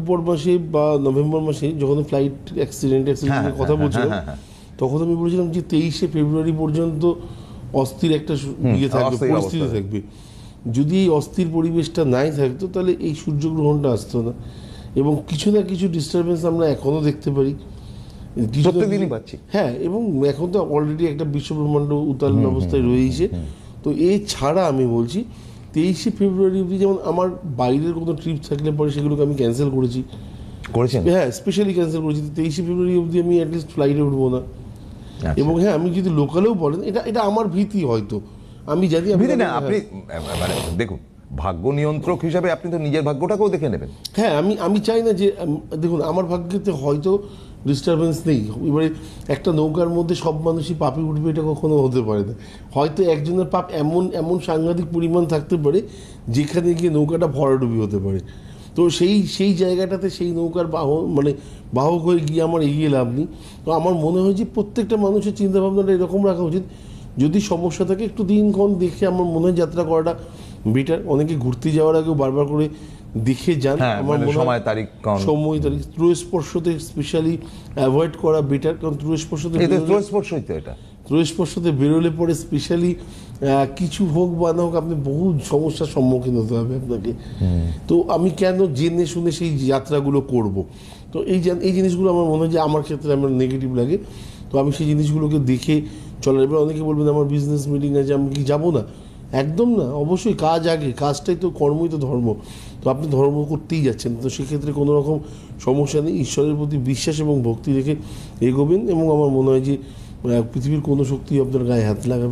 October মাসে বা November মাসে যখন ফ্লাইট অ্যাক্সিডেন্টের কথা বলছিলাম, তখন আমি বলেছিলাম যে 23শে ফেব্রুয়ারি পর্যন্ত অস্থির একটা ইয়ে থাকবে, পরিস্থিতি থাকবে। যদি এই অস্থির পরিবেশটা নাই থাকতো তাহলে এই সূর্যগ্রহণটা আসতো না। এবং কিছু না কিছু ডিস্টারবেন্স আমরা এখনও দেখতে পারি, প্রত্যেকদিনই পাচ্ছি। হ্যাঁ, এবং এখন তো অলরেডি একটা বিশ্বব্রহ্মাণ্ড উত্তালন অবস্থায় রয়েছে। তো এছাড়া আমি বলছি 23শে ফেব্রুয়ারি অবধি যেমন আমার বাইরের কোনো ট্রিপ থাকলে পরে সেগুলোকে আমি ক্যান্সেল করেছি, হ্যাঁ, স্পেশালি ক্যান্সেল করেছি। 23শে ফেব্রুয়ারি অবধি আমি অ্যাটলিস্ট ফ্লাইটে উঠবো না। এবং হ্যাঁ, আমি যদি লোকালেও বলেন, এটা আমার ভীতি, হয়তো আমি জানি ভীতি না, আপনি মানে দেখুন, ভাগ্য নিয়ন্ত্রক হিসাবে আপনি তো নিজের ভাগ্যটাকেও দেখে নেবেন। হ্যাঁ, আমি চাই না যে, দেখুন আমার ভাগ্যেতে হয়তো ডিস্টারবেন্স নেই, এবারে একটা নৌকার মধ্যে সব মানুষই পাপে উঠবে এটা কখনো হতে পারে না। হয়তো একজনের পাপ এমন এমন সাংঘাতিক পরিমাণ থাকতে পারে যেখানে গিয়ে নৌকাটা ভরাডুবি হতে পারে। তো সেই জায়গাটাতে সেই নৌকার বাহক হয়ে গিয়ে আমার এগিয়ে লাভ নেই। তো আমার মনে হয় যে প্রত্যেকটা মানুষের চিন্তাভাবনাটা এরকম রাখা উচিত, যদি সমস্যা থাকে একটু দিনক্ষণ দেখে আমার মনে হয় যাত্রা করাটা বেটার। অনেকে ঘুরতে যাওয়ার আগেও বারবার করে দেখে যান, আমার মনে হয় সময় তারিখ ত্রুস্পর্শতে স্পেশালি অ্যাভয়েড করা বেটার। কারণ ত্রুস্পর্শতে বেরোলে পরে স্পেশালি কিছু হোক বা না হোক আপনি বহু সমস্যার সম্মুখীন হতে হবে আপনাকে। তো আমি কেন জেনে শুনে সেই যাত্রাগুলো করব? তো এই জিনিসগুলো আমার মনে হয় যে আমার ক্ষেত্রে আমার নেগেটিভ লাগে। তো আমি সেই জিনিসগুলোকে দেখে চলার। এবার অনেকে বলবেন আমার বিজনেস মিটিং আছে, আমি কি যাবো না? একদম না, অবশ্যই কাজ আগে, কাজটাই তো, কর্মই তো ধর্ম। তো আপনি ধর্ম করতেই যাচ্ছেন, তো সেক্ষেত্রে কোনো রকম সমস্যা নেই। ঈশ্বরের প্রতি বিশ্বাস এবং ভক্তি রেখে এগোবেন, এবং আমার মনে হয় যে পৃথিবীর কোনো শক্তি আপনার গায়ে হাত লাগাবে।